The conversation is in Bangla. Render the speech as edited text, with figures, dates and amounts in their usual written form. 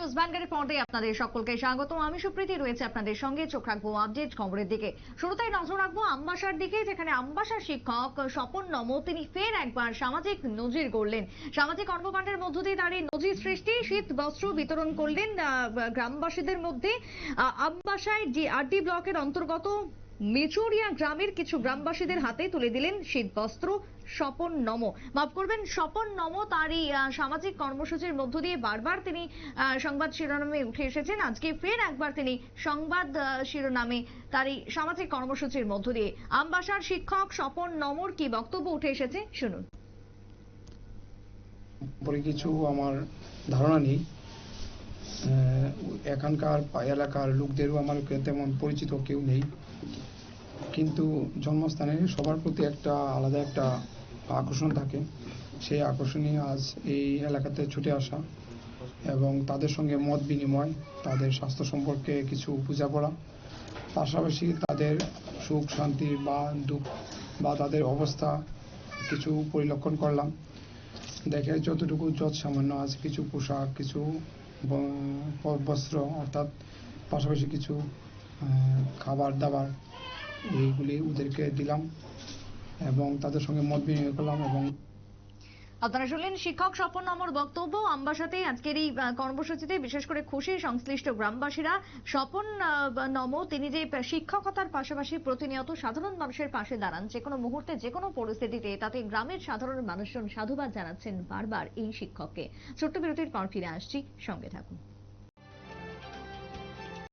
নিউজ ভ্যানগাড়ির পর্দায় আপনাদের সকলকে স্বাগত। আমি সুপ্রীতি রয়েছে আপনাদের সঙ্গে। চোখ রাখবো আপডেট খবরের দিকে। শুরুতেই নজর রাখবো আমবাসার দিকে, যেখানে আমবাসার শিক্ষক স্বপন নম তিনি ফের একবার সামাজিক নজির গড়লেন। সামাজিক কর্মকাণ্ডের মধ্য দিয়ে তার এই নজির সৃষ্টি, শীত বস্ত্র বিতরণ করলেন গ্রামবাসীদের মধ্যে। আমবাসায় আরডি ব্লকের অন্তর্গত মেচুরিয়া গ্রামের কিছু গ্রামবাসীদের হাতে তুলে দিলেন শীত বস্ত্র স্বপন নম। মাফ করবেন, স্বপন নম তার এই সামাজিক কর্মসূচির মধ্য দিয়ে বারবার তিনি সংবাদ শিরোনামে উঠে এসেছেন। আজকে ফের একবার তিনি সংবাদ শিরোনামে তার এই সামাজিক কর্মসূচির মধ্য দিয়ে আমবাসার শিক্ষক স্বপন নমর কি বক্তব্য উঠে এসেছে শুনুন। পরে কিছু আমার ধারণা নেই, এখানকার এলাকার লোকদেরও আমার তেমন পরিচিত কেউ নেই, কিন্তু জন্মস্থানে সবার প্রতি একটা আলাদা একটা আকর্ষণ থাকে। সেই আকর্ষণে আজ এই এলাকাতে ছুটে আসা এবং তাদের সঙ্গে মত বিনিময়, তাদের স্বাস্থ্য সম্পর্কে কিছু বোঝাপড়া, পাশাপাশি তাদের সুখ শান্তি বা দুঃখ বা তাদের অবস্থা কিছু পরিলক্ষণ করলাম। দেখে যতটুকু সামান্য আছে কিছু পোশাক, কিছু বস্ত্র, অর্থাৎ পাশাপাশি কিছু খাবার দাবার, এইগুলি ওদেরকে দিলাম এবং তাদের সঙ্গে মত বিনিময় করলাম। এবং আপনারা শুনলেন শিক্ষক স্বপন নমর বক্তব্য। আমবাসাতে আজকের এই কর্মসূচিতে বিশেষ করে খুশি সংশ্লিষ্ট গ্রামবাসীরা। স্বপন নম তিনি যে শিক্ষকতার পাশাপাশি প্রতিনিয়ত সাধারণ মানুষের পাশে দাঁড়ান, যে কোনো মুহূর্তে যে কোনো পরিস্থিতিতে, তাতে গ্রামের সাধারণ মানুষজন সাধুবাদ জানাচ্ছেন বারবার এই শিক্ষককে। ছোট্ট বিরতির পর ফিরে আসছি, সঙ্গে থাকুন।